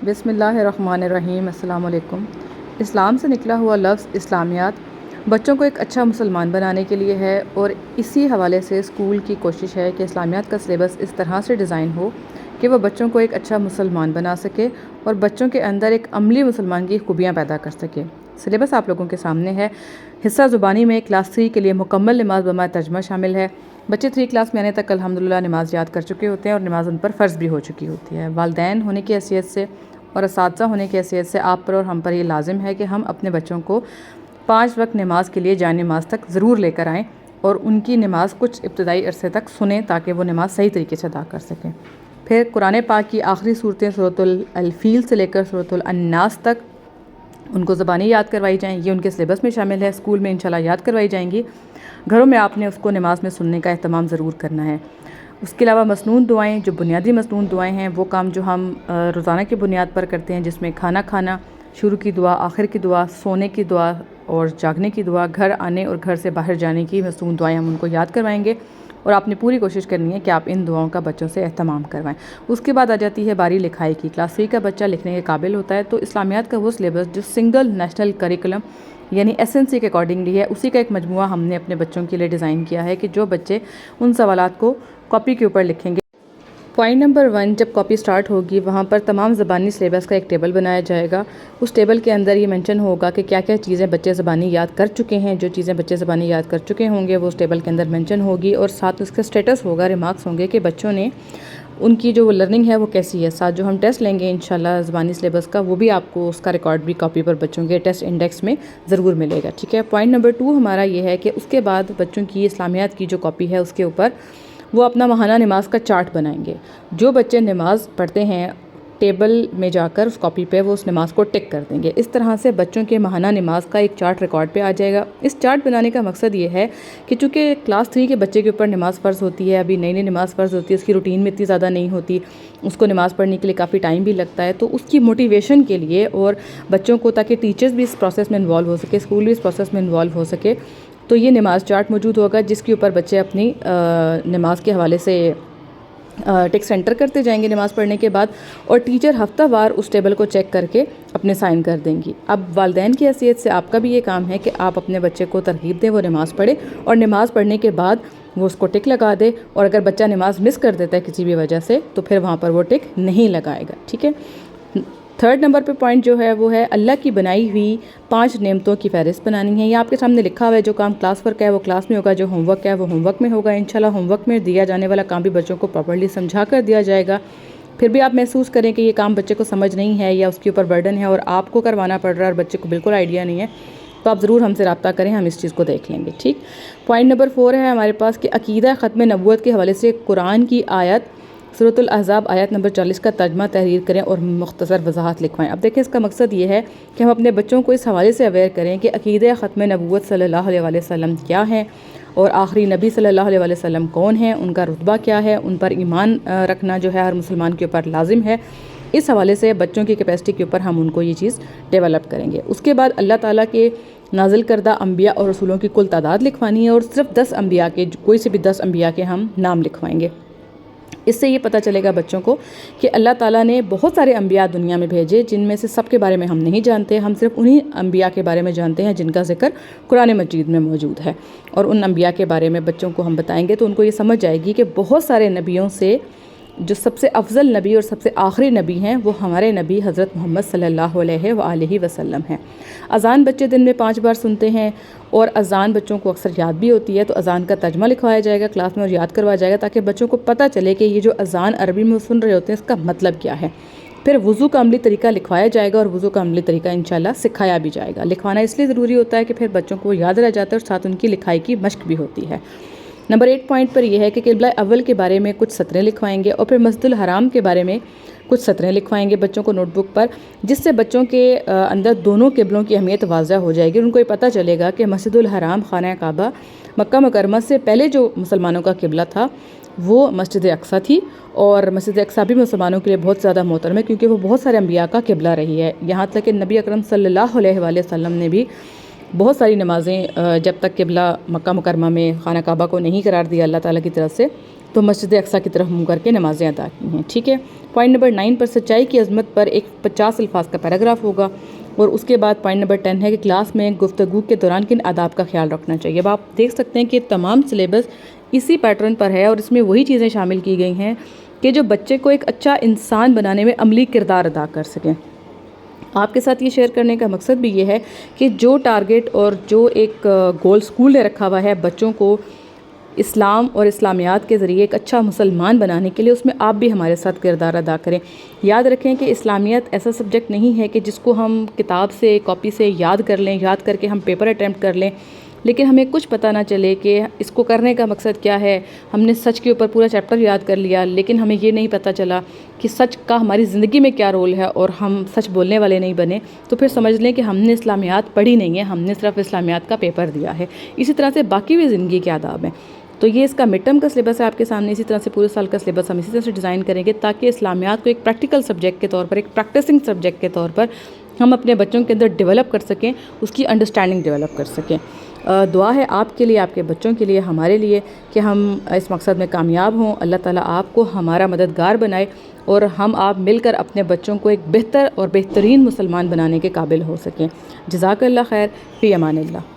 بسم اللہ الرحمن الرحیم۔ السلام علیکم۔ اسلام سے نکلا ہوا لفظ اسلامیات بچوں کو ایک اچھا مسلمان بنانے کے لیے ہے، اور اسی حوالے سے اسکول کی کوشش ہے کہ اسلامیات کا سلیبس اس طرح سے ڈیزائن ہو کہ وہ بچوں کو ایک اچھا مسلمان بنا سکے اور بچوں کے اندر ایک عملی مسلمان کی خوبیاں پیدا کر سکے۔ سلیبس آپ لوگوں کے سامنے ہے۔ حصہ زبانی میں کلاس 3 کے لیے مکمل نماز بما ترجمہ شامل ہے۔ بچے 3 کلاس میں آنے تک الحمدللہ نماز یاد کر چکے ہوتے ہیں اور نماز ان پر فرض بھی ہو چکی ہوتی ہے۔ والدین ہونے کی حیثیت سے اور اساتذہ ہونے کی حیثیت سے آپ پر اور ہم پر یہ لازم ہے کہ ہم اپنے بچوں کو 5 وقت نماز کے لیے جائے نماز تک ضرور لے کر آئیں اور ان کی نماز کچھ ابتدائی عرصے تک سنیں تاکہ وہ نماز صحیح طریقے سے ادا کر سکیں۔ پھر قرآن پاک کی آخری صورتیں سورۃ الفیل سے لے کر سورۃ الناس تک ان کو زبانی یاد کروائی جائیں۔ یہ ان کے سلیبس میں شامل ہے، اسکول میں انشاءاللہ یاد کروائی جائیں گی۔ گھروں میں آپ نے اس کو نماز میں سننے کا اہتمام ضرور کرنا ہے۔ اس کے علاوہ مسنون دعائیں، جو بنیادی مسنون دعائیں ہیں، وہ کام جو ہم روزانہ کی بنیاد پر کرتے ہیں، جس میں کھانا کھانا، شروع کی دعا، آخر کی دعا، سونے کی دعا اور جاگنے کی دعا، گھر آنے اور گھر سے باہر جانے کی مسنون دعائیں ہم ان کو یاد کروائیں گے، اور آپ نے پوری کوشش کرنی ہے کہ آپ ان دعاؤں کا بچوں سے اہتمام کروائیں۔ اس کے بعد آ جاتی ہے باری لکھائی کی۔ کلاس 3 کا بچہ لکھنے کے قابل ہوتا ہے تو اسلامیات کا وہ سلیبس جو سنگل نیشنل کریکولم یعنی SNC کے اکارڈنگلی ہے، اسی کا ایک مجموعہ ہم نے اپنے بچوں کے لیے ڈیزائن کیا ہے کہ جو بچے ان سوالات کو کاپی کے اوپر لکھیں گے۔ پوائنٹ نمبر 1، جب کاپی سٹارٹ ہوگی وہاں پر تمام زبانی سلیبس کا ایک ٹیبل بنایا جائے گا۔ اس ٹیبل کے اندر یہ مینشن ہوگا کہ کیا کیا چیزیں بچے زبانی یاد کر چکے ہیں۔ جو چیزیں بچے زبانی یاد کر چکے ہوں گے وہ اس ٹیبل کے اندر مینشن ہوگی، اور ساتھ اس کا سٹیٹس ہوگا، ریمارکس ہوں گے کہ بچوں نے ان کی جو لرننگ ہے وہ کیسی ہے۔ ساتھ جو ہم ٹیسٹ لیں گے انشاءاللہ زبانی سلیبس کا، وہ بھی آپ کو اس کا ریکارڈ بھی کاپی پر بچوں کے ٹیسٹ انڈیکس میں ضرور ملے گا، ٹھیک ہے۔ پوائنٹ نمبر 2 ہمارا یہ ہے کہ اس کے بعد بچوں کی اسلامیات کی جو کاپی ہے اس کے اوپر وہ اپنا ماہانہ نماز کا چارٹ بنائیں گے۔ جو بچے نماز پڑھتے ہیں ٹیبل میں جا کر اس کاپی پہ وہ اس نماز کو ٹک کر دیں گے۔ اس طرح سے بچوں کے ماہانہ نماز کا ایک چارٹ ریکارڈ پہ آ جائے گا۔ اس چارٹ بنانے کا مقصد یہ ہے کہ چونکہ کلاس 3 کے بچے کے اوپر نماز فرض ہوتی ہے، ابھی نئی نماز فرض ہوتی ہے، اس کی روٹین میں اتنی زیادہ نہیں ہوتی، اس کو نماز پڑھنے کے لیے کافی ٹائم بھی لگتا ہے، تو اس کی موٹیویشن کے لیے اور بچوں کو تاکہ ٹیچرز بھی اس پروسیس میں انوالو ہو سکے، اسکول بھی اس پروسیس میں انوالو ہو سکے، تو یہ نماز چارٹ موجود ہوگا جس کے اوپر بچے اپنی نماز کے حوالے سے ٹیک سینٹر کرتے جائیں گے نماز پڑھنے کے بعد، اور ٹیچر ہفتہ وار اس ٹیبل کو چیک کر کے اپنے سائن کر دیں گی۔ اب والدین کی حیثیت سے آپ کا بھی یہ کام ہے کہ آپ اپنے بچے کو ترغیب دیں وہ نماز پڑھے، اور نماز پڑھنے کے بعد وہ اس کو ٹک لگا دے، اور اگر بچہ نماز مس کر دیتا ہے کسی بھی وجہ سے تو پھر وہاں پر وہ ٹک نہیں لگائے گا، ٹھیک ہے۔ 3rd نمبر پہ پوائنٹ جو ہے وہ ہے اللہ کی بنائی ہوئی 5 نعمتوں کی فہرست بنانی ہے۔ یہ آپ کے سامنے لکھا ہوا ہے، جو کام کلاس ورک ہے وہ کلاس میں ہوگا، جو ہوم ورک ہے وہ ہوم ورک میں ہوگا۔ انشاءاللہ ہوم ورک میں دیا جانے والا کام بھی بچوں کو پراپرلی سمجھا کر دیا جائے گا۔ پھر بھی آپ محسوس کریں کہ یہ کام بچے کو سمجھ نہیں ہے یا اس کے اوپر برڈن ہے اور آپ کو کروانا پڑ رہا ہے اور بچے کو بالکل آئیڈیا نہیں ہے، تو آپ ضرور ہم سے رابطہ کریں، ہم اس چیز کو دیکھ لیں گے، ٹھیک۔ پوائنٹ نمبر 4 ہے ہمارے پاس کہ عقیدہ ختم نبوت کے حوالے سے قرآن کی آیت سورۃ الاحزاب آیت نمبر 40 کا ترجمہ تحریر کریں اور مختصر وضاحت لکھوائیں۔ اب دیکھیں اس کا مقصد یہ ہے کہ ہم اپنے بچوں کو اس حوالے سے اویئر کریں کہ عقیدہ ختم نبوت صلی اللہ علیہ وسلم کیا ہے، اور آخری نبی صلی اللہ علیہ وسلم کون ہیں، ان کا رتبہ کیا ہے، ان پر ایمان رکھنا جو ہے ہر مسلمان کے اوپر لازم ہے۔ اس حوالے سے بچوں کی کیپیسٹی کے اوپر ہم ان کو یہ چیز ڈیولپ کریں گے۔ اس کے بعد اللہ تعالیٰ کے نازل کردہ انبیاء اور رسولوں کی کل تعداد لکھوانی ہے، اور صرف 10 انبیاء کے، کوئی سے بھی 10 انبیاء کے ہم نام لکھوائیں گے۔ اس سے یہ پتہ چلے گا بچوں کو کہ اللہ تعالیٰ نے بہت سارے انبیاء دنیا میں بھیجے جن میں سے سب کے بارے میں ہم نہیں جانتے، ہم صرف انہی انبیاء کے بارے میں جانتے ہیں جن کا ذکر قرآن مجید میں موجود ہے، اور ان انبیاء کے بارے میں بچوں کو ہم بتائیں گے تو ان کو یہ سمجھ جائے گی کہ بہت سارے نبیوں سے جو سب سے افضل نبی اور سب سے آخری نبی ہیں وہ ہمارے نبی حضرت محمد صلی اللہ علیہ وآلہ وسلم ہیں۔ اذان بچے دن میں 5 بار سنتے ہیں، اور اذان بچوں کو اکثر یاد بھی ہوتی ہے، تو اذان کا ترجمہ لکھوایا جائے گا کلاس میں اور یاد کروایا جائے گا تاکہ بچوں کو پتہ چلے کہ یہ جو اذان عربی میں سن رہے ہوتے ہیں اس کا مطلب کیا ہے۔ پھر وضو کا عملی طریقہ لکھوایا جائے گا اور وضو کا عملی طریقہ انشاءاللہ سکھایا بھی جائے گا۔ لکھوانا اس لیے ضروری ہوتا ہے کہ پھر بچوں کو یاد رہ جاتا ہے اور ساتھ ان کی لکھائی کی مشق بھی ہوتی ہے۔ نمبر 8 پوائنٹ پر یہ ہے کہ قبلہ اول کے بارے میں کچھ سطریں لکھوائیں گے، اور پھر مسجد الحرام کے بارے میں کچھ سطریں لکھوائیں گے بچوں کو نوٹ بک پر، جس سے بچوں کے اندر دونوں قبلوں کی اہمیت واضح ہو جائے گی۔ ان کو یہ پتہ چلے گا کہ مسجد الحرام خانہ کعبہ مکہ مکرمہ سے پہلے جو مسلمانوں کا قبلہ تھا وہ مسجد اقصیٰ تھی، اور مسجد اقصیٰ بھی مسلمانوں کے لیے بہت زیادہ محترم ہے کیونکہ وہ بہت سارے انبیاء کا قبلہ رہی ہے۔ یہاں تک کہ نبی اکرم صلی اللہ علیہ وآلہ وسلم نے بھی بہت ساری نمازیں جب تک قبلہ مکہ مکرمہ میں خانہ کعبہ کو نہیں قرار دیا اللہ تعالیٰ کی طرف سے، تو مسجد اقصیٰ کی طرف منہ کر کے نمازیں ادا کی ہیں. ٹھیک ہے. پوائنٹ نمبر 9 پر سچائی کی عظمت پر ایک 50 الفاظ کا پیراگراف ہوگا. اور اس کے بعد پوائنٹ نمبر 10 ہے کہ کلاس میں گفتگو کے دوران کن آداب کا خیال رکھنا چاہیے. اب آپ دیکھ سکتے ہیں کہ تمام سلیبس اسی پیٹرن پر ہے اور اس میں وہی چیزیں شامل کی گئی ہیں کہ جو بچے کو ایک اچھا انسان بنانے میں عملی کردار ادا کر سکیں. آپ کے ساتھ یہ شیئر کرنے کا مقصد بھی یہ ہے کہ جو ٹارگٹ اور جو ایک گول اسکول نے رکھا ہوا ہے بچوں کو اسلام اور اسلامیات کے ذریعے ایک اچھا مسلمان بنانے کے لیے، اس میں آپ بھی ہمارے ساتھ کردار ادا کریں. یاد رکھیں کہ اسلامیات ایسا سبجیکٹ نہیں ہے کہ جس کو ہم کتاب سے کاپی سے یاد کر لیں، یاد کر کے ہم پیپر اٹیمپٹ کر لیں لیکن ہمیں کچھ پتہ نہ چلے کہ اس کو کرنے کا مقصد کیا ہے. ہم نے سچ کے اوپر پورا چیپٹر یاد کر لیا لیکن ہمیں یہ نہیں پتہ چلا کہ سچ کا ہماری زندگی میں کیا رول ہے اور ہم سچ بولنے والے نہیں بنے، تو پھر سمجھ لیں کہ ہم نے اسلامیات پڑھی نہیں ہے، ہم نے صرف اسلامیات کا پیپر دیا ہے. اسی طرح سے باقی بھی زندگی کے آداب ہیں. تو یہ اس کا مڈ ٹرم کا سلیبس ہے آپ کے سامنے. اسی طرح سے پورے سال کا سلیبس ہم اسی طرح سے ڈیزائن کریں گے تاکہ اسلامیات کو ایک پریکٹیکل سبجیکٹ کے طور پر، ایک پریکٹسنگ سبجیکٹ کے طور پر ہم اپنے بچوں کے اندر ڈیولپ کر سکیں، اس کی انڈرسٹینڈنگ ڈیولپ کر سکیں. دعا ہے آپ کے لیے، آپ کے بچوں کے لیے، ہمارے لیے کہ ہم اس مقصد میں کامیاب ہوں. اللہ تعالیٰ آپ کو ہمارا مددگار بنائے اور ہم آپ مل کر اپنے بچوں کو ایک بہتر اور بہترین مسلمان بنانے کے قابل ہو سکیں. جزاک اللہ خیر. فی امان اللہ.